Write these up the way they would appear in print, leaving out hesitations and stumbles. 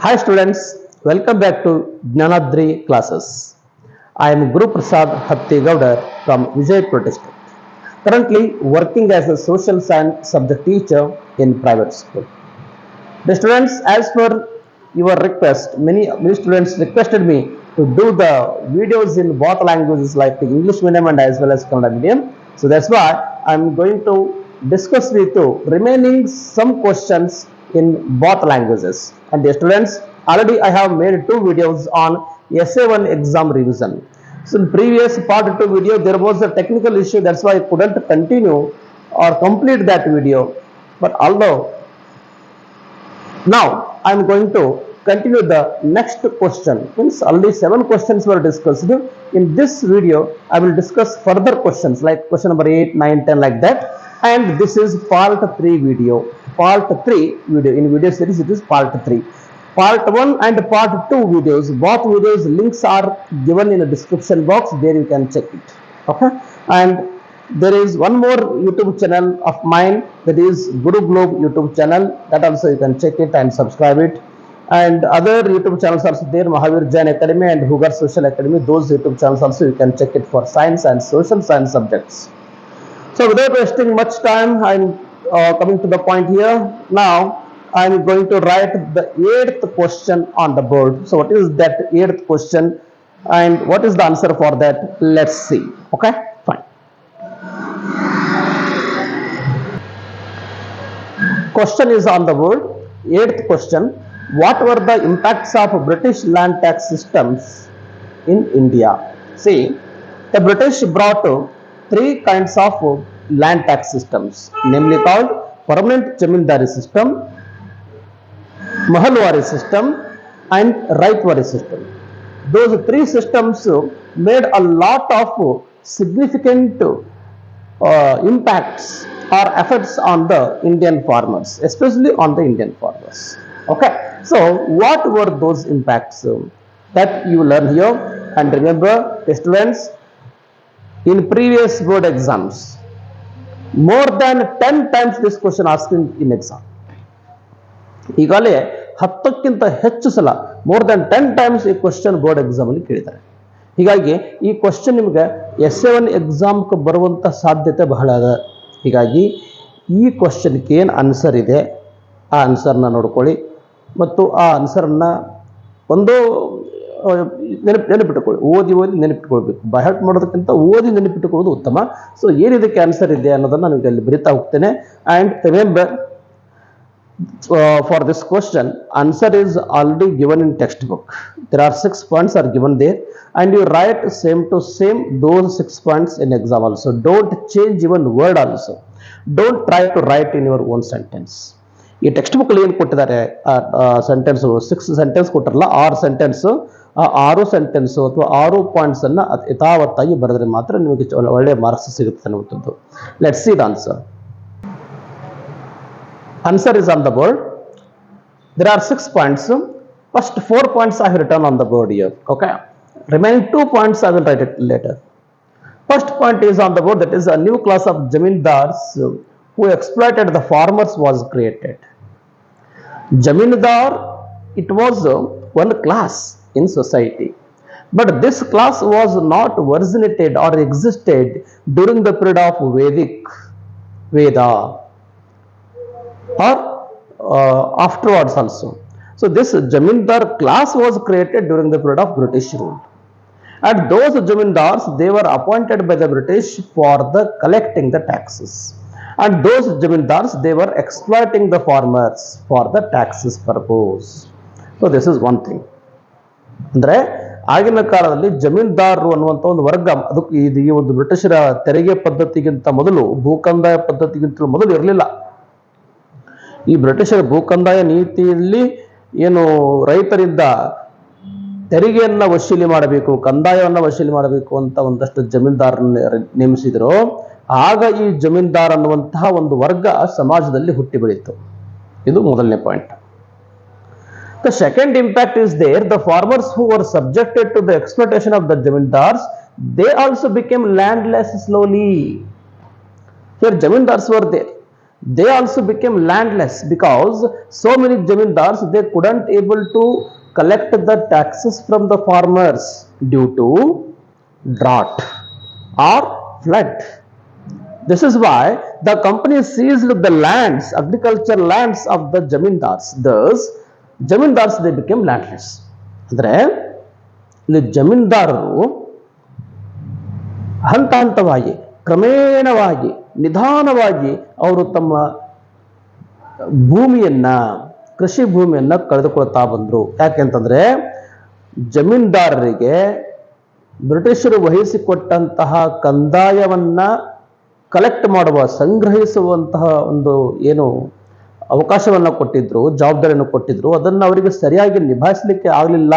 Hi students, welcome back to Jnanadri classes. I am Guru Prasad Hattigaudar from Vijaypur district, currently working as a social science subject teacher in private school. The students, as per your request, many students requested me to do the videos in both languages like English medium and as well as Kannada medium. So that's why I'm going to discuss with you remaining some questions in both languages. And the students, already I have made two videos on SA1 exam revision. So in previous part 2 video, there was a technical issue, that's why I couldn't continue or complete that video. But although now I am going to continue the next question. Means only 7 questions were discussed. In this video, I will discuss further questions like question number 8, 9, 10 like that. And this is part 3 video. Part 3 video. In video series, it is part 3. Part 1 and part 2 videos. Both videos links are given in the description box. There you can check it. Okay. And there is one more YouTube channel of mine, that is Guru Globe YouTube channel, that also you can check it and subscribe it. And other YouTube channels also there, Mahavir Jain Academy and Hugar Social Academy. Those YouTube channels also you can check it for science and social science subjects. So without wasting much time, I'm coming to the point here. Now I'm going to write the 8th question on the board. So what is that 8th question and what is the answer for that? Let's see. Okay, fine. Question is on the board. 8th question. What were the impacts of British land tax systems in India? See, the British brought 3 kinds of land tax systems, namely called permanent Jamindari system, Mahalwari system and Raitwari system. Those 3 systems made a lot of significant impacts or effects on the Indian farmers, especially on the Indian farmers. Okay, so what were those impacts that you learn here? And remember, students, in previous board exams, more than 10 times this question asked in exam. ಈಗಾಗಲೇ 10ಕ್ಕಿಂತ ಹೆಚ್ಚು ಸಲ more than 10 times ಈ question board exam ಅಲ್ಲಿ ಕೇಳಿದ್ದಾರೆ. ಹೀಗಾಗಿ ಈ question ನಿಮಗೆ SA1 ಎಕ್ಸಾಮ್ಗೆ ಬರುವಂತ ಸಾಧ್ಯತೆ ಬಹಳ ಅದ. ಹೀಗಾಗಿ ಈ ಕ್ವಶನ್ಗೆ ಏನು ಆನ್ಸರ್ ಇದೆ ಆ ಆನ್ಸರ್ನ ನೋಡ್ಕೊಳ್ಳಿ ಮತ್ತು ಆ ಆನ್ಸರ್ನ ಒಂದು ನೆನಪಿಟ್ಟುಕೊಳ್ಳಿ. ಓದಿ ನೆನಪಿಟ್ಕೊಳ್ಬೇಕು. ಬೈಹರ್ಟ್ ಮಾಡೋದಕ್ಕಿಂತ ಓದಿ ನೆನಪಿಟ್ಟುಕೊಳ್ಳೋದು ಉತ್ತಮ. ಸೊ ಏನಿದಕ್ಕೆ ಆನ್ಸರ್ ಇದೆ ಅನ್ನೋದನ್ನ ನಿಮಗೆ ಅಲ್ಲಿ ಬರೀತಾ ಹೋಗ್ತೇನೆ. And remember, for this question, answer is already given in textbook. There are 6 points are given there and you write same to same those 6 points in exam also. Don't change even word also. Don't try to write in your own sentence. ಈ text book ಅಲ್ಲಿ ಏನು ಕೊಟ್ಟಿದ್ದಾರೆ sentence 6 sentence ಕೊಟ್ಟಿರಲ್ಲ, 6 sentence, 6 sentence ಅಥವಾ 6 points ಅನ್ನ ಯಥಾವತ್ತಾಗಿ ಬರೆದ್ರೆ ಮಾತ್ರ ನಿಮಗೆ ಒಳ್ಳೆಯ ಮಾರ್ಕ್ಸ್ ಸಿಗುತ್ತೆ ಅನ್ನುವಂಥದ್ದು. Let's see the answer. Answer is on the board. There are 6 points. First 4 points I have written on the board here. Okay. Remaining 2 points I will write it later. First point is on the board, that is a new class of Jamindars who exploited the farmers was created. Jamindar, it was one class in society. But this class was not originated or existed during the period of Veda or afterwards also. So this Jamindar class was created during the period of British rule. And those Jamindars, they were appointed by the British for the collecting the taxes. And those Jamindars, they were exploiting the farmers for the taxes purpose. So this is one thing. ಅಂದ್ರೆ ಆಗಿನ ಕಾಲದಲ್ಲಿ ಜಮೀನ್ದಾರರು ಅನ್ನುವಂಥ ಒಂದು ವರ್ಗ, ಅದಕ್ಕೆ ಈ ಒಂದು ಬ್ರಿಟಿಷರ ತೆರಿಗೆ ಪದ್ಧತಿಗಿಂತ ಮೊದಲು, ಭೂಕಂದಾಯ ಪದ್ಧತಿಗಿಂತ ಮೊದಲು ಇರಲಿಲ್ಲ. ಈ ಬ್ರಿಟಿಷರ ಭೂಕಂದಾಯ ನೀತಿಯಲ್ಲಿ ಏನು ರೈತರಿಂದ ತೆರಿಗೆಯನ್ನ ವಸೂಲಿ ಮಾಡಬೇಕು, ಕಂದಾಯವನ್ನು ವಸೂಲಿ ಮಾಡಬೇಕು ಅಂತ ಒಂದಷ್ಟು ಜಮೀನ್ದಾರರನ್ನು ನೇಮಿಸಿದ್ರು. ಆಗ ಈ ಜಮೀನ್ದಾರ್ ಅನ್ನುವಂತಹ ಒಂದು ವರ್ಗ ಸಮಾಜದಲ್ಲಿ ಹುಟ್ಟಿ ಬೆಳೀತು. ಇದು ಮೊದಲನೇ point. The second impact is there, the farmers who were subjected to the exploitation of the jamindars, they also became landless slowly. Here jamindars were there. they also became landless because so many zamindars they couldn't able to collect the taxes from the farmers due to drought or flood. This is why the company seized the lands, agriculture lands of the zamindars. Thus zamindars they became landless. ಅಂದ್ರೆ ಇಲ್ಲಿ ಜಮೀನ್ದಾರರು ಹಂತ ಹಂತವಾಗಿ ಕ್ರಮೇಣವಾಗಿ ನಿಧಾನವಾಗಿ ಅವರು ತಮ್ಮ ಭೂಮಿಯನ್ನ ಕೃಷಿ ಭೂಮಿಯನ್ನ ಕಳೆದುಕೊಳ್ತಾ ಬಂದ್ರು. ಯಾಕೆಂತಂದ್ರೆ ಜಮೀನ್ದಾರರಿಗೆ ಬ್ರಿಟಿಷರು ವಹಿಸಿಕೊಟ್ಟಂತಹ ಕಂದಾಯವನ್ನ ಕಲೆಕ್ಟ್ ಮಾಡುವ ಸಂಗ್ರಹಿಸುವಂತಹ ಒಂದು ಏನು ಅವಕಾಶವನ್ನ ಕೊಟ್ಟಿದ್ರು, ಜವಾಬ್ದಾರಿಯನ್ನು ಕೊಟ್ಟಿದ್ರು, ಅದನ್ನು ಅವರಿಗೆ ಸರಿಯಾಗಿ ನಿಭಾಯಿಸಲಿಕ್ಕೆ ಆಗಲಿಲ್ಲ.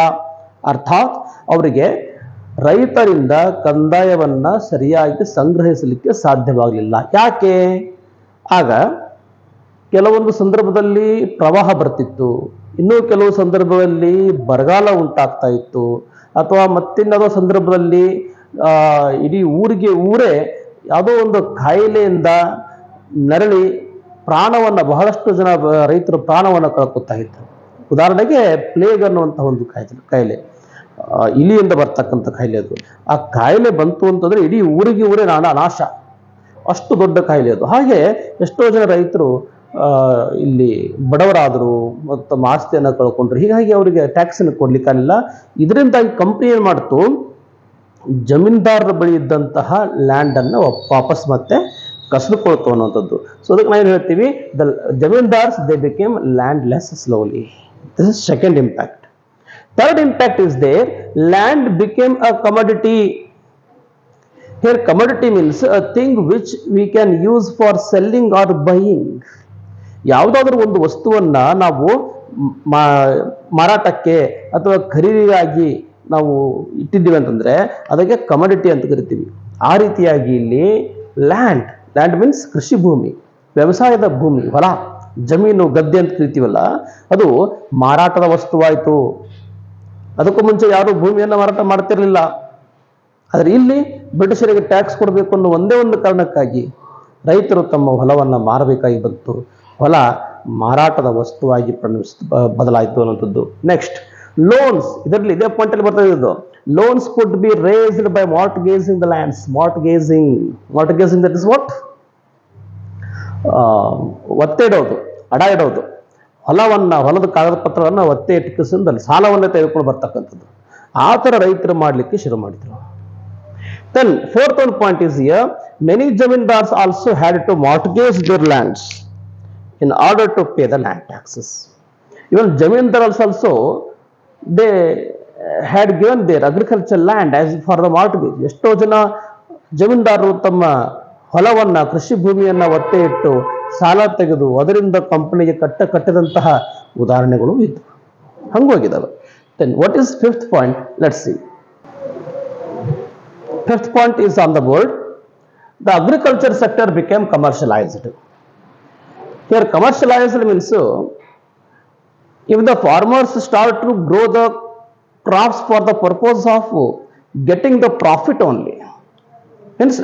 ಅರ್ಥಾತ್ ಅವರಿಗೆ ರೈತರಿಂದ ಕಂದಾಯವನ್ನ ಸರಿಯಾಗಿ ಸಂಗ್ರಹಿಸಲಿಕ್ಕೆ ಸಾಧ್ಯವಾಗಲಿಲ್ಲ. ಯಾಕೆ? ಆಗ ಕೆಲವೊಂದು ಸಂದರ್ಭದಲ್ಲಿ ಪ್ರವಾಹ ಬರ್ತಿತ್ತು, ಇನ್ನೂ ಕೆಲವು ಸಂದರ್ಭದಲ್ಲಿ ಬರಗಾಲ ಉಂಟಾಗ್ತಾ ಇತ್ತು, ಅಥವಾ ಮತ್ತಿನ್ನೊಂದು ಸಂದರ್ಭದಲ್ಲಿ ಇಡೀ ಊರೇ ಯಾವುದೋ ಒಂದು ಕಾಯಿಲೆಯಿಂದ ನರಳಿ ಬಹಳಷ್ಟು ಜನ ರೈತರು ಪ್ರಾಣವನ್ನು ಕಳ್ಕೊತಾ ಇದ್ರು. ಉದಾಹರಣೆಗೆ ಪ್ಲೇಗ್ ಅನ್ನುವಂತಹ ಒಂದು ಕಾಯಿಲೆ, ಇಲಿಯಿಂದ ಬರ್ತಕ್ಕಂಥ ಕಾಯಿಲೆ ಅದು. ಆ ಕಾಯಿಲೆ ಬಂತು ಅಂತಂದ್ರೆ ಇಡೀ ಊರೇ ನಾಶ, ಅಷ್ಟು ದೊಡ್ಡ ಕಾಯಿಲೆ ಅದು. ಹಾಗೆ ಎಷ್ಟೋ ಜನ ರೈತರು ಇಲ್ಲಿ ಬಡವರಾದರು ಮತ್ತು ತಮ್ಮ ಆಸ್ತಿಯನ್ನು ಕಳ್ಕೊಂಡ್ರು. ಹೀಗಾಗಿ ಅವರಿಗೆ ಟ್ಯಾಕ್ಸ್ ಅನ್ನು ಕೊಡ್ಲಿಕ್ಕಾಗಿಲ್ಲ. ಇದರಿಂದಾಗಿ ಕಂಪ್ನಿ ಏನ್ ಮಾಡ್ತು, ಜಮೀನ್ದಾರರ ಬಳಿ ಇದ್ದಂತಹ ಲ್ಯಾಂಡ್ ಅನ್ನು ವಾಪಸ್ ಮತ್ತೆ ಕಸಿದುಕೊಳ್ತು ಅನ್ನುವಂಥದ್ದು. ಸೊ ಅದಕ್ಕೆ ನಾವು ಹೇಳ್ತೀವಿ, the zamindars they became landless slowly. This is second impact. Third impact is there, land became a commodity. Here commodity means a thing which we can use for selling or buying. ಯಾವುದಾದ್ರೂ ಒಂದು ವಸ್ತುವನ್ನ ನಾವು ಮಾರಾಟಕ್ಕೆ ಅಥವಾ ಖರೀದಿಗಾಗಿ ನಾವು ಇಟ್ಟಿದ್ದೀವಿ ಅಂತಂದ್ರೆ ಅದಕ್ಕೆ ಕಮೋಡಿಟಿ ಅಂತ ಕರಿತೀವಿ. ಆ ರೀತಿಯಾಗಿ ಇಲ್ಲಿ ಲ್ಯಾಂಡ್ ಮೀನ್ಸ್ ಕೃಷಿ ಭೂಮಿ, ವ್ಯವಸಾಯದ ಭೂಮಿ, ಹೊಲ, ಜಮೀನು, ಗದ್ದೆ ಅಂತ ಕರಿತೀವಲ್ಲ, ಅದು ಮಾರಾಟದ ವಸ್ತುವಾಯಿತು. ಅದಕ್ಕೂ ಮುಂಚೆ ಯಾರು ಭೂಮಿಯನ್ನ ಮಾರಾಟ ಮಾಡ್ತಿರ್ಲಿಲ್ಲ. ಆದ್ರೆ ಇಲ್ಲಿ ಬ್ರಿಟಿಷರಿಗೆ ಟ್ಯಾಕ್ಸ್ ಕೊಡಬೇಕು ಅನ್ನೋ ಒಂದೇ ಒಂದು ಕಾರಣಕ್ಕಾಗಿ ರೈತರು ತಮ್ಮ ಹೊಲವನ್ನ ಮಾರಬೇಕಾಗಿ ಬಂತು. ಹೊಲ ಮಾರಾಟದ ವಸ್ತುವಾಗಿ ಬದಲಾಯಿತು ಅನ್ನೋಂಥದ್ದು. Next, loans. ಇದರಲ್ಲಿ ಇದೇ ಪಾಯಿಂಟ್ ಅಲ್ಲಿ ಬರ್ತಾ ಇದ್ದು, loans could be raised by mortgaging the lands. Mortgaging that is what? ಒತ್ತೆ ಇಡೋದು, ಅಡ ಇಡೋದು. ಹೊಲದ ಕಾಗದ ಪತ್ರವನ್ನು ಒತ್ತೆ ಇಟ್ಟುಕಿಸಿದಲ್ಲಿ ಸಾಲವನ್ನೇ ತೆಗೆದುಕೊಂಡು ಬರ್ತಕ್ಕಂಥದ್ದು. ಆ ಥರ ರೈತರು ಮಾಡಲಿಕ್ಕೆ ಶುರು ಮಾಡಿದ್ರು. Then fourth one point is here, many zamindars also had to mortgage their lands in order to pay the land taxes. Even zamindars also they had given their agricultural land as for the mortgage. ಎಷ್ಟೋ ಜನ ಜಮೀನ್ದಾರರು ತಮ್ಮ ಹೊಲವನ್ನ, ಕೃಷಿ ಭೂಮಿಯನ್ನ ಒತ್ತೆ ಇಟ್ಟು ಸಾಲ ತೆಗೆದು ಅದರಿಂದ ಕಂಪನಿಗೆ ಕಟ್ಟಿದಂತಹ ಉದಾಹರಣೆಗಳು ಇದ್ದು ಹಂಗೋಗಿದ್ದಾವೆ. Then what is fifth point? Let's see. Fifth point is on the board. The agriculture sector became commercialized. Here commercialized means if the farmers start to grow the crops for the purpose of getting the profit only, hence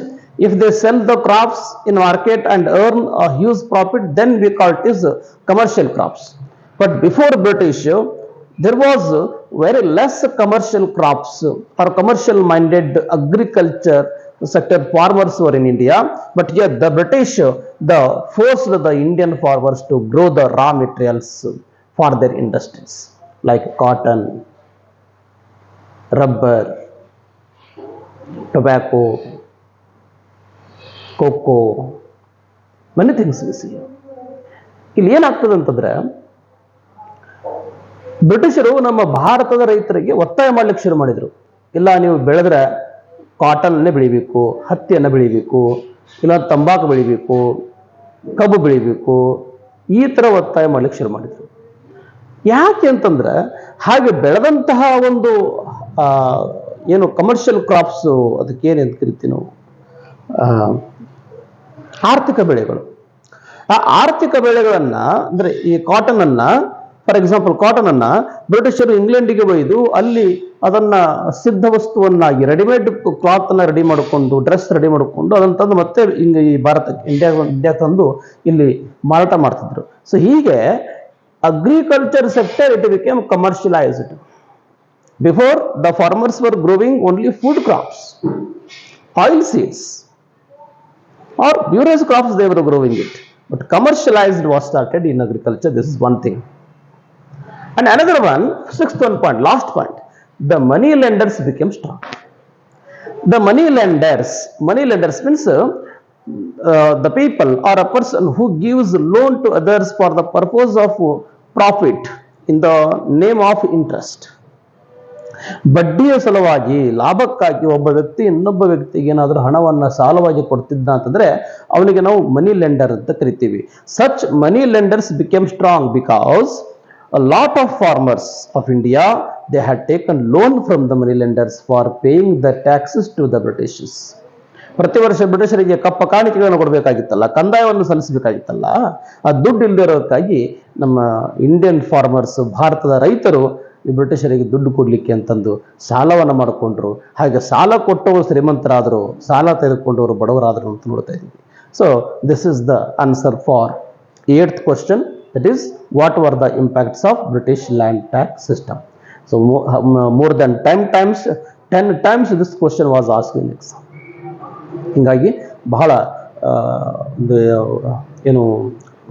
if they sell the crops in market and earn a huge profit, then we call it is commercial crops. But before British, there was very less commercial crops or commercial minded agriculture sector farmers were in India. But yet the British forced the Indian farmers to grow the raw materials for their industries like cotton, rubber, tobacco, cocoa, many things we see. ಇಲ್ಲಿ ಏನಾಗ್ತದೆ ಅಂತಂದ್ರೆ, ಬ್ರಿಟಿಷರು ನಮ್ಮ ಭಾರತದ ರೈತರಿಗೆ ಒತ್ತಾಯ ಮಾಡ್ಲಿಕ್ಕೆ ಶುರು ಮಾಡಿದ್ರು. ಇಲ್ಲ, ನೀವು ಬೆಳೆದ್ರೆ ಕಾಟನ್ ಬೆಳಿಬೇಕು, ಹತ್ತಿಯನ್ನು ಬೆಳಿಬೇಕು, ಇಲ್ಲ ತಂಬಾಕು ಬೆಳಿಬೇಕು, ಕಬ್ಬು ಬೆಳಿಬೇಕು, ಈ ತರ ಒತ್ತಾಯ ಮಾಡ್ಲಿಕ್ಕೆ ಶುರು ಮಾಡಿದ್ರು. ಯಾಕೆ ಅಂತಂದ್ರೆ, ಹಾಗೆ ಬೆಳೆದಂತಹ ಒಂದು ಏನು ಕಮರ್ಷಿಯಲ್ ಕ್ರಾಪ್ಸ್, ಅದಕ್ಕೆ ಏನಂತ ಕರಿತೀವಿ ನಾವು, ಆರ್ಥಿಕ ಬೆಳೆಗಳು. ಆ ಆರ್ಥಿಕ ಬೆಳೆಗಳನ್ನ ಅಂದ್ರೆ ಈ ಕಾಟನ್ ಅನ್ನ ಫಾರ್ ಎಕ್ಸಾಂಪಲ್ ಕಾಟನ್ ಅನ್ನ ಬ್ರಿಟಿಷರು ಇಂಗ್ಲೆಂಡಿಗೆ ಒಯ್ದು ಅಲ್ಲಿ ಅದನ್ನ ಸಿದ್ಧ ವಸ್ತುವನ್ನಾಗಿ ರೆಡಿಮೇಡ್ ಕ್ಲಾತ್ ಅನ್ನ ರೆಡಿ ಮಾಡಿಕೊಂಡು ಡ್ರೆಸ್ ರೆಡಿ ಮಾಡಿಕೊಂಡು ಅದನ್ನ ತಂದು ಮತ್ತೆ ಈ ಭಾರತಕ್ಕೆ ಇಂಡಿಯಾ ತಂದು ಇಲ್ಲಿ ಮಾರಾಟ ಮಾಡ್ತಿದ್ರು. ಸೊ ಹೀಗೆ agriculture sector it became commercialised. Before the farmers var growing only food crops, oil seeds or burious crops they were growing it, but commercialized was started in agriculture. This is one thing. And another one, sixth one point, last point, the money lenders became strong. The money lenders means the people or a person who gives loan to others for the purpose of profit in the name of interest. ಬಡ್ಡಿಯ ಸಲುವಾಗಿ ಲಾಭಕ್ಕಾಗಿ ಒಬ್ಬ ವ್ಯಕ್ತಿ ಇನ್ನೊಬ್ಬ ವ್ಯಕ್ತಿಗೆ ಏನಾದರೂ ಹಣವನ್ನು ಸಾಲವಾಗಿ ಕೊಡ್ತಿದ್ದ ಅಂತಂದ್ರೆ ಅವನಿಗೆ ನಾವು ಮನಿ ಲೆಂಡರ್ ಅಂತ ಕರಿತೀವಿ. Such money lenders became strong because a lot of farmers of India they had taken loan from the money lenders for paying the taxes to the Britishers. ಪ್ರತಿ ವರ್ಷ ಬ್ರಿಟಿಷರಿಗೆ ಕಪ್ಪ ಕಾಣಿಕೆಗಳನ್ನು ಕೊಡಬೇಕಾಗಿತ್ತಲ್ಲ, ಕಂದಾಯವನ್ನು ಸಲ್ಲಿಸಬೇಕಾಗಿತ್ತಲ್ಲ, ಆ ದುಡ್ಡು ಇಲ್ಲದಿರೋದಕ್ಕಾಗಿ ನಮ್ಮ ಇಂಡಿಯನ್ ಫಾರ್ಮರ್ಸ್, ಭಾರತದ ರೈತರು ಈ ಬ್ರಿಟಿಷರಿಗೆ ದುಡ್ಡು ಕೊಡ್ಲಿಕ್ಕೆ ಅಂತಂದು ಸಾಲವನ್ನು ಮಾಡಿಕೊಂಡ್ರು. ಹಾಗೆ ಸಾಲ ಕೊಟ್ಟವರು ಶ್ರೀಮಂತರಾದರು, ಸಾಲ ತೆಗೆದುಕೊಂಡವರು ಬಡವರಾದರು ಅಂತ ನೋಡ್ತಾ ಇದ್ದೀವಿ. So this is the answer for 8th question, that is what were the impacts of British land tax system. So more than 10 times this question was asked in exam. ಹಿಂಗಾಗಿ ಬಹಳ ಏನು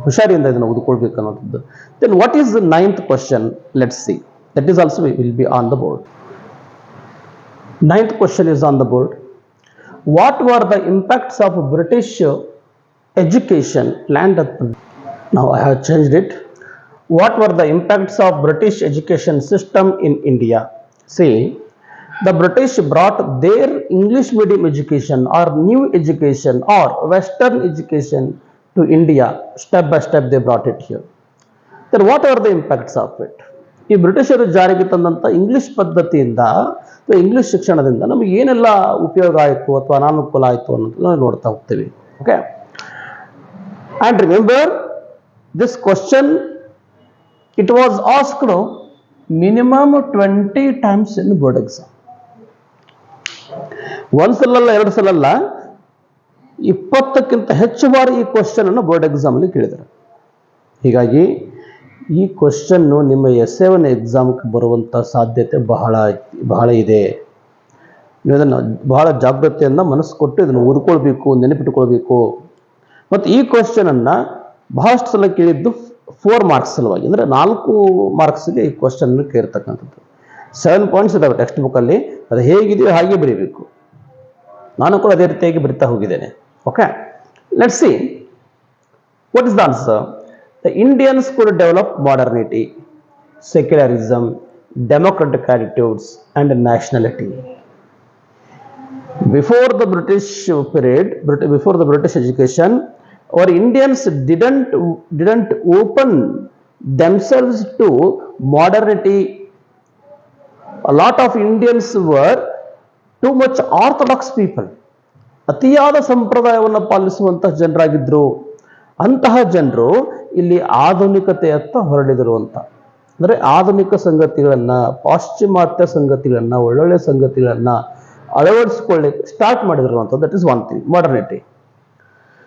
ಹುಷಾರಿಯಿಂದ ಇದನ್ನು ಓದಿಕೊಳ್ಬೇಕು ಅನ್ನೋದು. Then what is the 9th question? Let's see. That is also will be on the board. 9th question is on the board. What were the impacts of British education land? Now I have changed it. What were the impacts of British education system in India? See, the British brought their English medium education or new education or Western education to India. Step by step they brought it here. Then what are the impacts of it? ಈ ಬ್ರಿಟಿಷರು ಜಾರಿಗೆ ತಂದಂಥ English ಪದ್ಧತಿಯಿಂದ ಅಥವಾ English ಶಿಕ್ಷಣದಿಂದ ನಮಗೆ ಏನೆಲ್ಲ ಉಪಯೋಗ ಆಯಿತು ಅಥವಾ ಅನಾನುಕೂಲ ಆಯಿತು ಅನ್ನೋದನ್ನ ನೋಡ್ತಾ ಹೋಗ್ತೀವಿ. Okay, and remember this question it was asked minimum 20 times in board exam. ಒಂದ್ಸಲಲ್ಲ, 2 ಸಲಲ್ಲ, 20ಕ್ಕಿಂತ ಹೆಚ್ಚು ಬಾರಿ ಈ ಕ್ವಶನ್ ಅನ್ನು ಬೋರ್ಡ್ ಎಕ್ಸಾಮ್ ಅಲ್ಲಿ ಕೇಳಿದ್ದಾರೆ. ಹೀಗಾಗಿ ಈ ಕ್ವಶನ್ನು ನಿಮ್ಮ SA1 ಎಕ್ಸಾಮ್ಗೆ ಬರುವಂಥ ಸಾಧ್ಯತೆ ಬಹಳ ಇದೆ. ನೀವು ಇದನ್ನು ಬಹಳ ಜಾಗ್ರತೆಯಿಂದ ಮನಸ್ಸು ಕೊಟ್ಟು ಇದನ್ನು ಓದ್ಕೊಳ್ಬೇಕು, ನೆನಪಿಟ್ಕೊಳ್ಬೇಕು. ಮತ್ತು ಈ ಕ್ವಶನನ್ನು ಬಹಳಷ್ಟು ಸಲ ಕೇಳಿದ್ದು 4 ಮಾರ್ಕ್ಸ್ ಸಲುವಾಗಿ, ಅಂದರೆ 4 ಮಾರ್ಕ್ಸ್ಗೆ ಈ ಕ್ವಶನ್ ಕೇಳಿರ್ತಕ್ಕಂಥದ್ದು. 7 ಪಾಯಿಂಟ್ಸ್ ಇದಾವೆ ಟೆಕ್ಸ್ಟ್ ಬುಕ್ಕಲ್ಲಿ, ಅದು ಹೇಗಿದೆಯೋ ಹಾಗೆ ಬರೀಬೇಕು. ನಾನು ಕೂಡ ಅದೇ ರೀತಿಯಾಗಿ ಬರಿತಾ ಹೋಗಿದ್ದೇನೆ. Okay, let's see what is the answer. The Indians could develop modernity, secularism, democratic attitudes, and nationality. Before the British period, before the British education, our Indians didn't open themselves to modernity. A lot of Indians were too much orthodox people. ಅತಿಯಾದ ಸಂಪ್ರದಾಯವನ್ನು ಪಾಲಿಸುವಂತಹ ಜನರಾಗಿದ್ದರು. ಅಂತಹ ಜನರು ಇಲ್ಲಿ ಆಧುನಿಕತೆಯತ್ತ ಹೊರಡಿದರು ಅಂತ. ಅಂದರೆ ಆಧುನಿಕ ಸಂಗತಿಗಳನ್ನು, ಪಾಶ್ಚಿಮಾತ್ಯ ಸಂಗತಿಗಳನ್ನು, ಒಳ್ಳೊಳ್ಳೆ ಸಂಗತಿಗಳನ್ನು ಅಳವಡಿಸಿಕೊಳ್ಳಿಕ್ಕೆ ಸ್ಟಾರ್ಟ್ ಮಾಡಿದ್ರು ಅಂತ. That is one thing, modernity.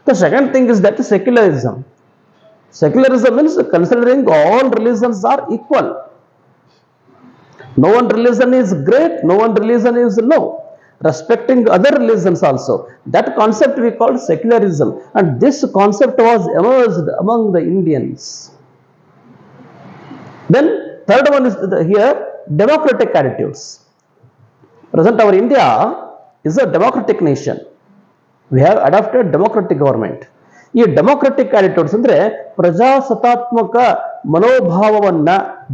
The second thing is that secularism. Secularism means considering all religions are equal. No one religion is great, no one religion is low. Respecting other religions also. That concept we call secularism, and this concept was emerged among the Indians. Then third one is here democratic attitudes. Present our India is a democratic nation. We have adopted democratic government. ಈ democratic attitudes ಅಂದ್ರೆ ಪ್ರಜಾಸತ್ತಾತ್ಮಕ ಮನೋಭಾವವನ್ನ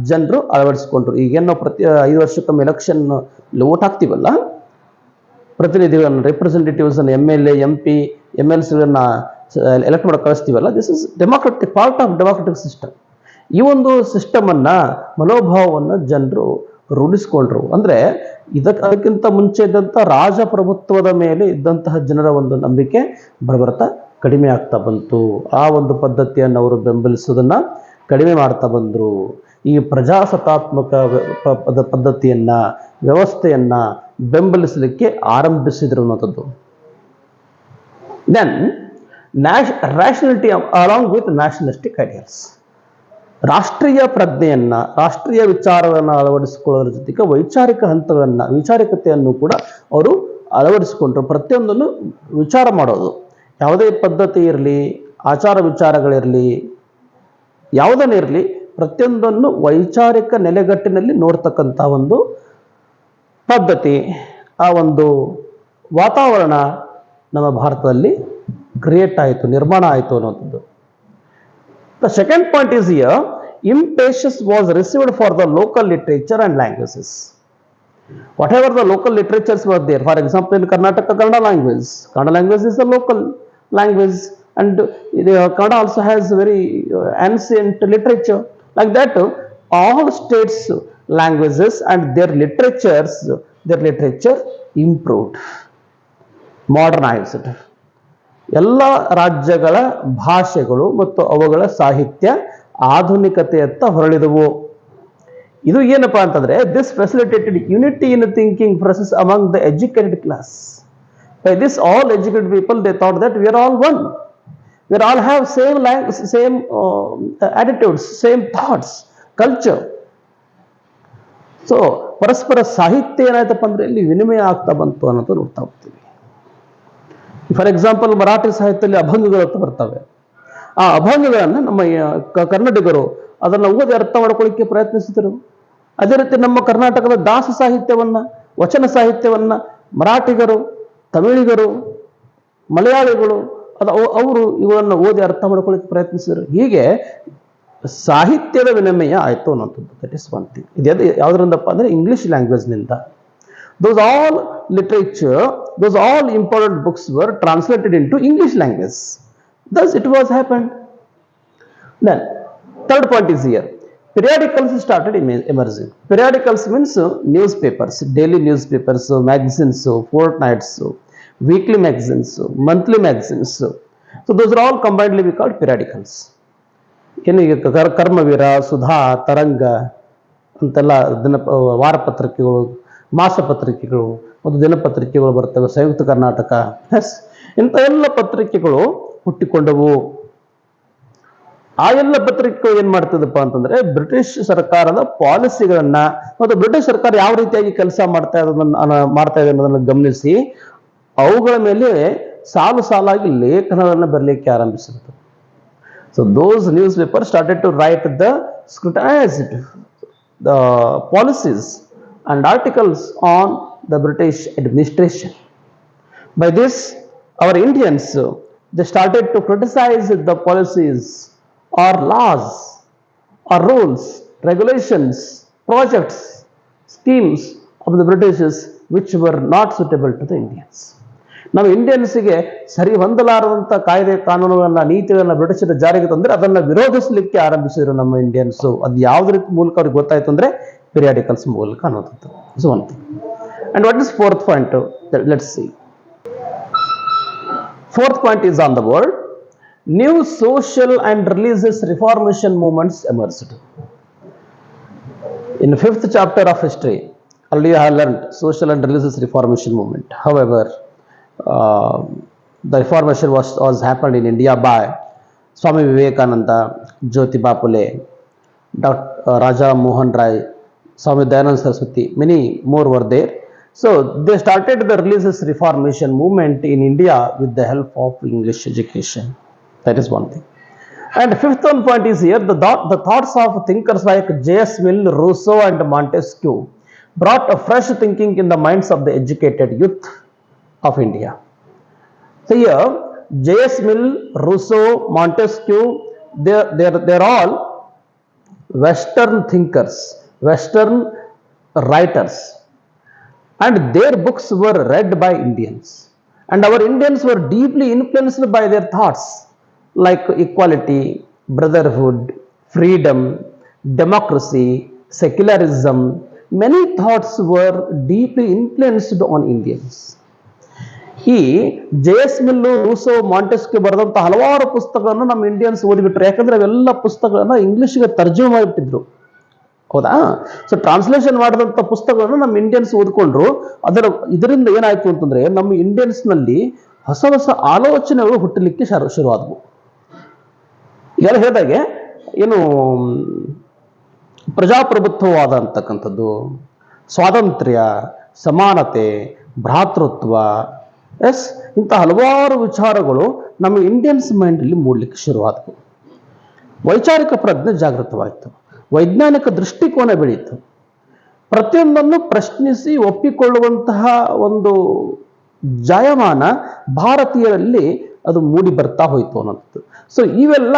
ಜನರು ಅಳವಡಿಸಿಕೊಂಡ್ರು. ಈಗೇನು ಪ್ರತಿ 5 ವರ್ಷಕ್ಕೊಮ್ಮೆ election vote ಹಾಕ್ತೀವಲ್ಲ, ಪ್ರತಿನಿಧಿಗಳನ್ನು, representatives ಅನ್ನು, MLA, MP, MLCಗಳನ್ನ ಎಲೆಕ್ಟ್ ಮಾಡಿ ಕಳಿಸ್ತೀವಲ್ಲ, this is democratic, part of democratic system. ಈ ಒಂದು ಸಿಸ್ಟಮ್ ಅನ್ನ, ಮನೋಭಾವವನ್ನು ಜನರು ರೂಢಿಸಿಕೊಂಡ್ರು. ಅಂದ್ರೆ ಅದಕ್ಕಿಂತ ಮುಂಚೆ ಇದ್ದಂಥ ರಾಜಪ್ರಭುತ್ವದ ಮೇಲೆ ಇದ್ದಂತಹ ಜನರ ಒಂದು ನಂಬಿಕೆ ಬರ್ತಾ ಕಡಿಮೆ ಆಗ್ತಾ ಬಂತು. ಆ ಒಂದು ಪದ್ಧತಿಯನ್ನು ಅವರು ಬೆಂಬಲಿಸೋದನ್ನ ಕಡಿಮೆ ಮಾಡ್ತಾ ಬಂದರು. ಈ ಪ್ರಜಾಸತ್ತಾತ್ಮಕ ಪದ್ಧತಿಯನ್ನು, ವ್ಯವಸ್ಥೆಯನ್ನು ಬೆಂಬಲಿಸಲಿಕ್ಕೆ ಆರಂಭಿಸಿದ್ರು ಅನ್ನೋಂಥದ್ದು. Then rationality along with nationalistic ideals. ರಾಷ್ಟ್ರೀಯ ಪ್ರಜ್ಞೆಯನ್ನು, ರಾಷ್ಟ್ರೀಯ ವಿಚಾರವನ್ನು ಅಳವಡಿಸಿಕೊಳ್ಳೋದ್ರ ಜೊತೆಗೆ ವೈಚಾರಿಕ ಹಂತಗಳನ್ನು, ವೈಚಾರಿಕತೆಯನ್ನು ಕೂಡ ಅವರು ಅಳವಡಿಸಿಕೊಂಡ್ರು. ಪ್ರತಿಯೊಂದನ್ನು ವಿಚಾರ ಮಾಡೋದು, ಯಾವುದೇ ಪದ್ಧತಿ ಇರಲಿ, ಆಚಾರ ವಿಚಾರಗಳಿರಲಿ, ಯಾವುದನ್ನೇ ಇರಲಿ, ಪ್ರತಿಯೊಂದನ್ನು ವೈಚಾರಿಕ ನೆಲೆಗಟ್ಟಿನಲ್ಲಿ ನೋಡ್ತಕ್ಕಂಥ ಒಂದು ಪದ್ಧತಿ, ಆ ಒಂದು ವಾತಾವರಣ ನಮ್ಮ ಭಾರತದಲ್ಲಿ ಕ್ರಿಯೇಟ್ ಆಯಿತು, ನಿರ್ಮಾಣ ಆಯಿತು ಅನ್ನೋದು. The second point is here, impatience was received for the local literature and languages. Whatever the local literatures were there, for example in Karnataka, Kannada language is a local language, and Kannada also has very ancient literature. Like that, all states' languages and their literature improved, modernized. ಎಲ್ಲ ರಾಜ್ಯಗಳ ಭಾಷೆಗಳು ಮತ್ತು ಅವುಗಳ ಸಾಹಿತ್ಯ ಆಧುನಿಕತೆಯತ್ತ ಹೊರಳಿದವು. ಇದು ಏನಪ್ಪಾ ಅಂತಂದ್ರೆ, this facilitated unity in thinking process among the educated class. By this all educated people they thought that we are all one, we are all have same attitudes, same thoughts, culture. So ಪರಸ್ಪರ ಸಾಹಿತ್ಯ ಏನಾಯ್ತಪ್ಪ ಅಂದ್ರೆ ಇಲ್ಲಿ ವಿನಿಮಯ ಆಗ್ತಾ ಬಂತು ಅನ್ನೋದು ನೋಡ್ತಾ ಹೋಗ್ತೀವಿ. ಫಾರ್ ಎಕ್ಸಾಂಪಲ್ ಮರಾಠಿ ಸಾಹಿತ್ಯದಲ್ಲಿ ಅಭಂಗಗಳು ಅಂತ ಬರ್ತವೆ. ಆ ಅಭಂಗಗಳನ್ನು ನಮ್ಮ ಕನ್ನಡಿಗರು ಅದನ್ನು ಓದಿ ಅರ್ಥ ಮಾಡ್ಕೊಳ್ಳಿಕ್ಕೆ ಪ್ರಯತ್ನಿಸಿದರು. ಅದೇ ರೀತಿ ನಮ್ಮ ಕರ್ನಾಟಕದ ದಾಸ ಸಾಹಿತ್ಯವನ್ನ, ವಚನ ಸಾಹಿತ್ಯವನ್ನ ಮರಾಠಿಗರು, ತಮಿಳಿಗರು, ಮಲಯಾಳಿಗಳು ಅವರು ಇವುಗಳನ್ನು ಓದಿ ಅರ್ಥ ಮಾಡ್ಕೊಳ್ಳಿಕ್ಕೆ ಪ್ರಯತ್ನಿಸಿದರು. ಹೀಗೆ ಸಾಹಿತ್ಯದ ವಿನಿಮಯ ಆಯಿತು ಅನ್ನೋಂಥದ್ದು. That is one thing. ಇದು ಯಾವುದರಿಂದಪ್ಪ ಅಂದ್ರೆ English ಲ್ಯಾಂಗ್ವೇಜ್ನಿಂದ. Those all literature, those all important books were translated into English language. Thus it was happened. Then third point is here, periodicals started emerging. Periodicals means newspapers, daily newspapers, magazines, fortnights, weekly magazines, monthly magazines. So those are all combinedly we called periodicals. Karmaveera, Sudha, ತರಂಗ ಅಂತೆಲ್ಲ ವಾರಪತ್ರಿಕೆಗಳು, ಮಾಸಪತ್ರಿಕೆಗಳು ಮತ್ತು ದಿನಪತ್ರಿಕೆಗಳು ಬರ್ತವೆ. ಸಂಯುಕ್ತ ಕರ್ನಾಟಕ, ಇಂಥ ಎಲ್ಲ ಪತ್ರಿಕೆಗಳು ಹುಟ್ಟಿಕೊಂಡವು. ಆ ಎಲ್ಲ ಪತ್ರಿಕೆಗಳು ಏನ್ ಮಾಡ್ತಿದಪ್ಪ ಅಂತಂದ್ರೆ, ಬ್ರಿಟಿಷ್ ಸರ್ಕಾರದ ಪಾಲಿಸಿಗಳನ್ನ ಮತ್ತು ಬ್ರಿಟಿಷ್ ಸರ್ಕಾರ ಯಾವ ರೀತಿಯಾಗಿ ಕೆಲಸ ಮಾಡ್ತಾ ಇದೆ ಅನ್ನೋದನ್ನು ಗಮನಿಸಿ ಅವುಗಳ ಮೇಲೆ ಸಾಲು ಸಾಲಾಗಿ ಲೇಖನಗಳನ್ನು ಬರಲಿಕ್ಕೆ ಆರಂಭಿಸಿತು. So those newspaper started to write the scrutinized the policies and articles on the British administration. By this, our Indians, they started to criticize the policies or laws or rules, regulations, projects, schemes of the Britishers which were not suitable to the Indians. ನಾವು ಇಂಡಿಯನ್ಸ್ಗೆ ಸರಿ ಹೊಂದಲಾರದಂಥ ಕಾಯ್ದೆ ಕಾನೂನುಗಳನ್ನ, ನೀತಿಗಳನ್ನ ಬ್ರಿಟಿಷರು ಜಾರಿಗೆ ತಂದ್ರೆ ಅದನ್ನ ವಿರೋಧಿಸಲಿಕ್ಕೆ ಆರಂಭಿಸಿದ್ರು ನಮ್ಮ Indians. ಅದು ಯಾವುದೇ ರೀತಿ ಮೂಲಕ ಅವ್ರಿಗೆ ಗೊತ್ತಾಯ್ತು ಅಂದ್ರೆ periodicals ಮೂಲಕ ಅನ್ನೋದು. So one thing. And what is fourth point? Let's see. Fourth point is on the word. New social and religious reformation movements emerged. In the 5th chapter of history, already I learned social and religious reformation movement. However, the reformation was happened in India by Swami Vivekananda, Jyotiba Phule, Dr. Raja Mohan Rai, Swami Dayananda Saraswati, many more were there. So they started the religious reformation movement in India with the help of English education. That is one thing. And fifth one point is here, the thoughts of thinkers like J.S. Mill, Rousseau and Montesquieu brought a fresh thinking in the minds of the educated youth of India. So here, J.S. Mill, Rousseau, Montesquieu, they're all Western thinkers, Western writers, and their books were read by Indians. And our Indians were deeply influenced by their thoughts like equality, brotherhood, freedom, democracy, secularism. Many thoughts were deeply influenced on Indians. ಈ J.S. Mill, Rousseau, Montesquieu ಬರೆದಂತ ಹಲವಾರು ಪುಸ್ತಕಗಳನ್ನು ನಮ್ಮ Indians ಓದಿಬಿಟ್ರು. ಯಾಕಂದ್ರೆ ಅವೆಲ್ಲ ಪುಸ್ತಕಗಳನ್ನ ಇಂಗ್ಲಿಷ್ಗೆ ತರ್ಜುಮೆ ಮಾಡಿಬಿಟ್ಟಿದ್ರು. ಹೌದಾ? So translation ಮಾಡಿದಂಥ ಪುಸ್ತಕಗಳನ್ನು ನಮ್ಮ ಇಂಡಿಯನ್ಸ್ ಓದ್ಕೊಂಡ್ರು. ಇದರಿಂದ ಏನಾಯ್ತು ಅಂತಂದ್ರೆ ನಮ್ಮ ಇಂಡಿಯನ್ಸ್ನಲ್ಲಿ ಹೊಸ ಹೊಸ ಆಲೋಚನೆಗಳು ಹುಟ್ಟಲಿಕ್ಕೆ ಶುರುವಾದವು. ಎಲ್ಲ ಹೇಳಿದಾಗೆ ಏನು ಪ್ರಜಾಪ್ರಭುತ್ವವಾದ ಅಂತಕ್ಕಂಥದ್ದು, ಸ್ವಾತಂತ್ರ್ಯ, ಸಮಾನತೆ, ಭ್ರಾತೃತ್ವ, ಇಂಥ ಹಲವಾರು ವಿಚಾರಗಳು ನಮ್ಮ ಇಂಡಿಯನ್ಸ್ ಮೈಂಡಲ್ಲಿ ಮೂಡಲಿಕ್ಕೆ ಶುರುವಾದವು. ವೈಚಾರಿಕ ಪ್ರಜ್ಞೆ ಜಾಗೃತವಾಯಿತು, ವೈಜ್ಞಾನಿಕ ದೃಷ್ಟಿಕೋನ ಬೆಳೀತು, ಪ್ರತಿಯೊಂದನ್ನು ಪ್ರಶ್ನಿಸಿ ಒಪ್ಪಿಕೊಳ್ಳುವಂತಹ ಒಂದು ಜಾಯಮಾನ ಭಾರತೀಯರಲ್ಲಿ ಅದು ಮೂಡಿ ಬರ್ತಾ ಹೋಯಿತು ಅನ್ನೋದು. ಸೊ ಇವೆಲ್ಲ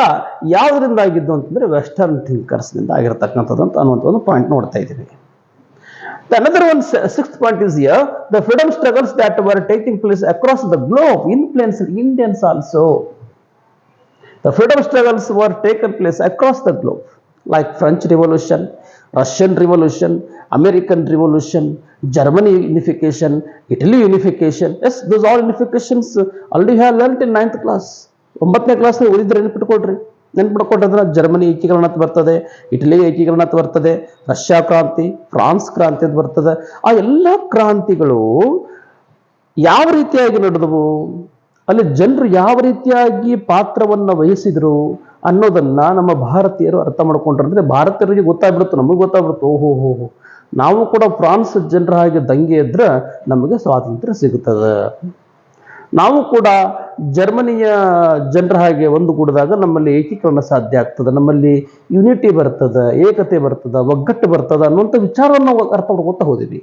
ಯಾವುದರಿಂದ ಆಗಿದ್ದು ಅಂತಂದ್ರೆ ವೆಸ್ಟರ್ನ್ ಥಿಂಕರ್ಸ್ನಿಂದ ಆಗಿರತಕ್ಕಂಥದ್ದು ಅಂತ ಅನ್ನುವಂಥ ಒಂದು ಪಾಯಿಂಟ್ ನೋಡ್ತಾ ಇದ್ದೀವಿ. Another one, sixth point is here, the freedom struggles that were taking place across the globe influenced Indians also. The freedom struggles were taken place across the globe, like French Revolution, Russian Revolution, American Revolution, Germany unification, Italy unification. Yes, those all unifications already have learnt in 9th class. 9ನೇ class ಓದಿದ್ರೆ ನೆನ್ಪಿಟ್ಕೊಟ್ರೆ Germany ಏಕೀಕರಣ ಅಂತ ಬರ್ತದೆ, Italy ಏಕೀಕರಣ ಅಂತ ಬರ್ತದೆ, Russia ಕ್ರಾಂತಿ, ಫ್ರಾನ್ಸ್ ಕ್ರಾಂತಿ ಅಂತ ಬರ್ತದೆ. ಆ ಎಲ್ಲ ಕ್ರಾಂತಿಗಳು ಯಾವ ರೀತಿಯಾಗಿ ನಡೆದವು, ಅಲ್ಲಿ ಜನರು ಯಾವ ರೀತಿಯಾಗಿ ಪಾತ್ರವನ್ನು ವಹಿಸಿದ್ರು ಅನ್ನೋದನ್ನ ನಮ್ಮ ಭಾರತೀಯರು ಅರ್ಥ ಮಾಡ್ಕೊಂಡ್ರೆ, ಅಂದ್ರೆ ಭಾರತೀಯರಿಗೆ ಗೊತ್ತಾಗ್ಬಿಡುತ್ತೆ, ನಮಗೆ ಗೊತ್ತಾಗ್ಬಿಡುತ್ತೆ, ಓಹೋ ನಾವು ಕೂಡ ಫ್ರಾನ್ಸ್ ಜನರ ಹಾಗೆ ದಂಗೆ ಇದ್ರೆ ನಮಗೆ ಸ್ವಾತಂತ್ರ್ಯ ಸಿಗುತ್ತದೆ, ನಾವು ಕೂಡ ಜರ್ಮನಿಯ ಜನರ ಹಾಗೆ ಒಂದುಗೂಡಿದಾಗ ನಮ್ಮಲ್ಲಿ ಏಕೀಕರಣ ಸಾಧ್ಯ ಆಗ್ತದೆ, ನಮ್ಮಲ್ಲಿ ಯುನಿಟಿ ಬರ್ತದೆ, ಏಕತೆ ಬರ್ತದೆ, ಒಗ್ಗಟ್ಟು ಬರ್ತದೆ ಅನ್ನುವಂಥ ವಿಚಾರವನ್ನು ನಾವು ಅರ್ಥ ಮಾಡ್ಕೊತಾ ಹೋದಿವಿ.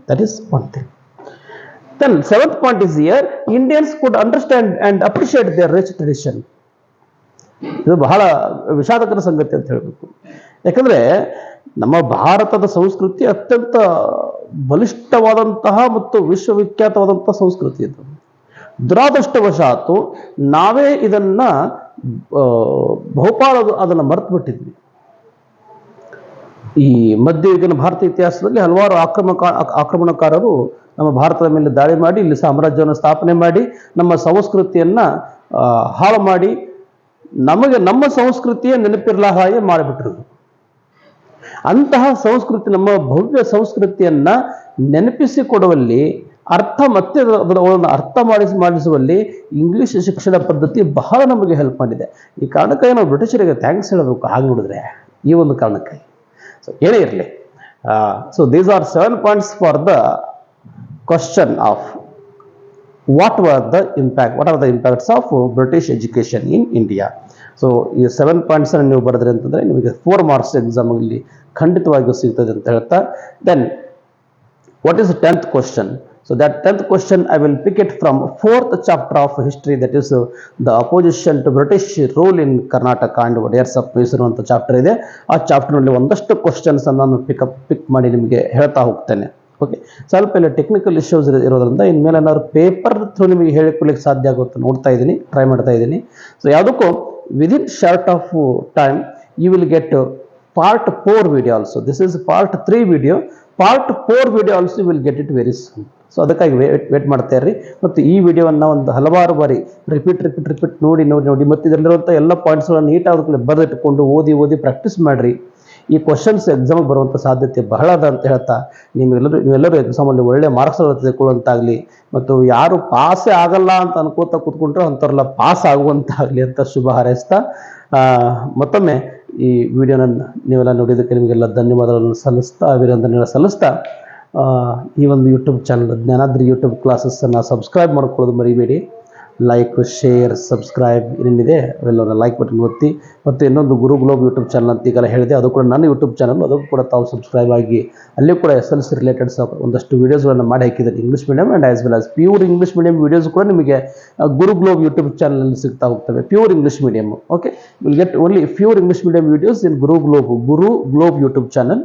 That is one thing. Then seventh point is here, Indians could understand and appreciate their rich tradition. ಇದು ಬಹಳ ವಿಷಾದಕರ ಸಂಗತಿ ಅಂತ ಹೇಳಬೇಕು. ಯಾಕಂದ್ರೆ ನಮ್ಮ ಭಾರತದ ಸಂಸ್ಕೃತಿ ಅತ್ಯಂತ ಬಲಿಷ್ಠವಾದಂತಹ ಮತ್ತು ವಿಶ್ವವಿಖ್ಯಾತವಾದಂತಹ ಸಂಸ್ಕೃತಿ ಇದು. ದುರಾದೃಷ್ಟವಶಾತು ನಾವೇ ಇದನ್ನ ಬಹುಪಾಲು ಅದನ್ನು ಮರೆತು ಬಿಟ್ಟಿದ್ವಿ. ಈ ಮಧ್ಯಯುಗೀನ ಭಾರತ ಇತಿಹಾಸದಲ್ಲಿ ಹಲವಾರು ಆಕ್ರಮಣಕಾರರು ನಮ್ಮ ಭಾರತದ ಮೇಲೆ ದಾಳಿ ಮಾಡಿ ಇಲ್ಲಿ ಸಾಮ್ರಾಜ್ಯವನ್ನು ಸ್ಥಾಪನೆ ಮಾಡಿ ನಮ್ಮ ಸಂಸ್ಕೃತಿಯನ್ನ ಹಾಳು ಮಾಡಿ ನಮಗೆ ನಮ್ಮ ಸಂಸ್ಕೃತಿಯ ನೆನಪಿರಲ ಹಾಗೆ ಮಾಡಿಬಿಟ್ರು. ಅಂತಹ ಸಂಸ್ಕೃತಿ, ನಮ್ಮ ಭವ್ಯ ಸಂಸ್ಕೃತಿಯನ್ನ ನೆನಪಿಸಿಕೊಡುವಲ್ಲಿ ಮತ್ತೆ ಅದನ್ನು ಅರ್ಥ ಮಾಡಿಸುವಲ್ಲಿ ಇಂಗ್ಲಿಷ್ ಶಿಕ್ಷಣ ಪದ್ಧತಿ ಬಹಳ ನಮಗೆ ಹೆಲ್ಪ್ ಮಾಡಿದೆ. ಈ ಕಾರಣಕ್ಕಾಗಿ ನಾವು ಬ್ರಿಟಿಷರಿಗೆ ಥ್ಯಾಂಕ್ಸ್ ಹೇಳಬೇಕು ಹಾಗೆ ನೋಡಿದ್ರೆ, ಈ ಒಂದು ಕಾರಣಕ್ಕಾಗಿ. ಸೊ ಏನೇ ಇರಲಿ, so these are 7 points for the question of what are the impacts of British education in India. So ಈ 7 points ಅನ್ನು ನೀವು ಬರೆದ್ರಿ ಅಂತಂದ್ರೆ ನಿಮಗೆ 4 marks ಎಕ್ಸಾಮ್ ಅಲ್ಲಿ ಖಂಡಿತವಾಗಿಯೂ ಸಿಗ್ತದೆ ಅಂತ ಹೇಳ್ತಾ, then what is the 10th question? So that 10th question I will pick it from 4th chapter of history, that is the opposition to British rule in Karnataka and Wadiyars of Mysuru ಅಂತ chapter ಇದೆ. ಆ chapter ನಲ್ಲಿ ಒಂದಷ್ಟು questions ಅನ್ನು ನಾನು ಪಿಕ್ ಮಾಡಿ ನಿಮಗೆ ಹೇಳ್ತಾ ಹೋಗ್ತೇನೆ. ಓಕೆ, ಸ್ವಲ್ಪ ಎಲ್ಲ ಟೆಕ್ನಿಕಲ್ ಇಶ್ಯೂಸ್ ಇರೋದ್ರಿಂದ ಇನ್ಮೇಲೆ ಏನಾದ್ರು ಪೇಪರ್ ಥ್ರೂ ನಿಮಗೆ ಹೇಳಿಕೊಳ್ಳಿಕ್ಕೆ ಸಾಧ್ಯ ಆಗುತ್ತೆ ನೋಡ್ತಾ ಇದ್ದೀನಿ, ಟ್ರೈ ಮಾಡ್ತಾ ಇದ್ದೀನಿ. ಸೊ ಯಾವುದಕ್ಕೂ within short of time you will get part 4 video also. This is part 3 video. Part 4 video also you will get it very soon. So ಅದಕ್ಕಾಗಿ ವೇಟ್ ಮಾಡ್ತಾ ಇರ್ರಿ. ಮತ್ತು ಈ ವಿಡಿಯೋವನ್ನು ಒಂದು ಹಲವಾರು ಬಾರಿ ರಿಪೀಟ್ ನೋಡಿ ಮತ್ತು ಇದರಲ್ಲಿರುವಂಥ ಎಲ್ಲ ಪಾಯಿಂಟ್ಸ್ಗಳನ್ನು ನೀಟಾಗಿ ಬರೆದಿಟ್ಟುಕೊಂಡು ಓದಿ ಪ್ರಾಕ್ಟೀಸ್ ಮಾಡಿರಿ. ಈ ಕ್ವಶನ್ಸ್ ಎಕ್ಸಾಮ್ ಬರುವಂಥ ಸಾಧ್ಯತೆ ಬಹಳ ಅದ ಅಂತ ಹೇಳ್ತಾ, ನೀವೆಲ್ಲರೂ ಎಕ್ಸಾಮಲ್ಲಿ ಒಳ್ಳೆ ಮಾರ್ಕ್ಸ್ ತೆಗೆದುಕೊಳ್ಳುವಂತಾಗಲಿ, ಮತ್ತು ಯಾರು ಪಾಸೇ ಆಗಲ್ಲ ಅಂತ ಅನ್ಕೋತಾ ಕೂತ್ಕೊಂಡ್ರೆ ಅಂಥವ್ರೆಲ್ಲ ಪಾಸ್ ಆಗುವಂತಾಗಲಿ ಅಂತ ಶುಭ ಹಾರೈಸ್ತಾ, ಮತ್ತೊಮ್ಮೆ ಈ ವಿಡಿಯೋನ ನೀವೆಲ್ಲ ನೋಡಿದ್ದಕ್ಕೆ ನಿಮಗೆಲ್ಲ ಧನ್ಯವಾದಗಳನ್ನು ಸಲ್ಲಿಸ್ತಾ, ಅಭಿನಂದನೆಗಳನ್ನು ಸಲ್ಲಿಸ್ತಾ, ಈ ಒಂದು ಯೂಟ್ಯೂಬ್ ಚಾನಲ್ ಜ್ಞಾನಾದ್ರಿ ಯೂಟ್ಯೂಬ್ ಕ್ಲಾಸಸ್ಸನ್ನು ಸಬ್ಸ್ಕ್ರೈಬ್ ಮಾಡ್ಕೊಳ್ಳೋದು ಮರಿಬೇಡಿ. ಲೈಕ್, ಶೇರ್, ಸಬ್ಸ್ಕ್ರೈಬ್ ಏನಿದೆ ಅವೆಲ್ಲ ಲೈಕ್ ಬಟನ್ ಒತ್ತಿ. ಮತ್ತು ಇನ್ನೊಂದು ಗುರು ಗ್ಲೋಬ್ ಯೂಟ್ಯೂಬ್ ಚಾನಲ್ ಅಂತ ಈಗೆಲ್ಲ ಹೇಳಿದೆ, ಅದು ಕೂಡ ನನ್ನ ಯೂಟ್ಯೂಬ್ ಚಾನಲ್, ಅದಕ್ಕೂ ಕೂಡ ತಾವು ಸಬ್ಸ್ಕ್ರೈಬ್ ಆಗಿ ಅಲ್ಲಿ ಕೂಡ SLC ರಿಲೇಟೆಡ್ ಒಂದಷ್ಟು ವೀಡಿಯೋಸ್ಗಳನ್ನು ಮಾಡಿ ಹಾಕಿದ್ದಾರೆ, English medium and as well as pure English medium videos ಕೂಡ ನಿಮಗೆ ಗುರು ಗ್ಲೋಬ್ ಯೂಟ್ಯೂಬ್ ಚಾನಲಲ್ಲಿ ಸಿಗ್ತಾ ಹೋಗ್ತವೆ. Pure English medium, okay, will get only pure English medium videos in Guru globe YouTube channel.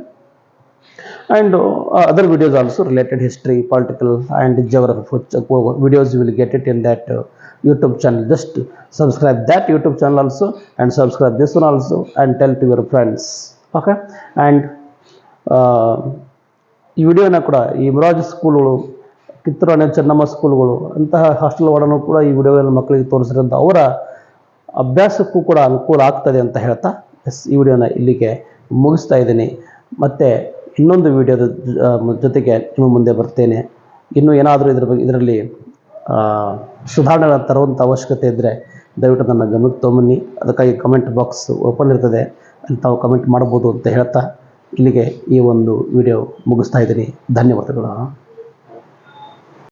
And other videos also related history, political and geography videos you will get it in that YouTube channel. Just subscribe that YouTube channel also and subscribe this one also and tell to your friends. Okay, and ಈ ವಿಡಿಯೋನ ಕೂಡ ಈ ಮೊರಾರ್ಜಿ ಸ್ಕೂಲ್ಗಳು, ಕಿತ್ತೂರು ಚೆನ್ನಮ್ಮ ಸ್ಕೂಲ್ಗಳು ಅಂತಹ hostel ಒಳಗೂ ಕೂಡ ಈ ವಿಡಿಯೋಗಳನ್ನು ಮಕ್ಕಳಿಗೆ ತೋರಿಸಿರೋಂಥ ಅವರ ಅಭ್ಯಾಸಕ್ಕೂ ಕೂಡ ಅನುಕೂಲ ಆಗ್ತದೆ ಅಂತ ಹೇಳ್ತಾ ಈ ವಿಡಿಯೋನ ಇಲ್ಲಿಗೆ ಮುಗಿಸ್ತಾ ಇದ್ದೀನಿ. ಮತ್ತು ಇನ್ನೊಂದು ವಿಡಿಯೋದ ಜೊತೆಗೆ ನಿಮ್ಮ ಮುಂದೆ ಬರ್ತೇನೆ. ಇನ್ನೂ ಏನಾದರೂ ಇದರಲ್ಲಿ ಸುಧಾರಣೆಗಳನ್ನು ತರುವಂಥ ಅವಶ್ಯಕತೆ ಇದ್ದರೆ ದಯವಿಟ್ಟು ನನ್ನ ಗಮನಕ್ಕೆ ತೊಗೊಂಬನ್ನಿ. ಅದಕ್ಕಾಗಿ ಕಮೆಂಟ್ ಬಾಕ್ಸ್ ಓಪನ್ ಇರ್ತದೆ, ಅಲ್ಲಿ ತಾವು ಕಮೆಂಟ್ ಮಾಡ್ಬೋದು ಅಂತ ಹೇಳ್ತಾ ಇಲ್ಲಿಗೆ ಈ ಒಂದು ವಿಡಿಯೋ ಮುಗಿಸ್ತಾ ಇದ್ದೀನಿ. ಧನ್ಯವಾದಗಳು.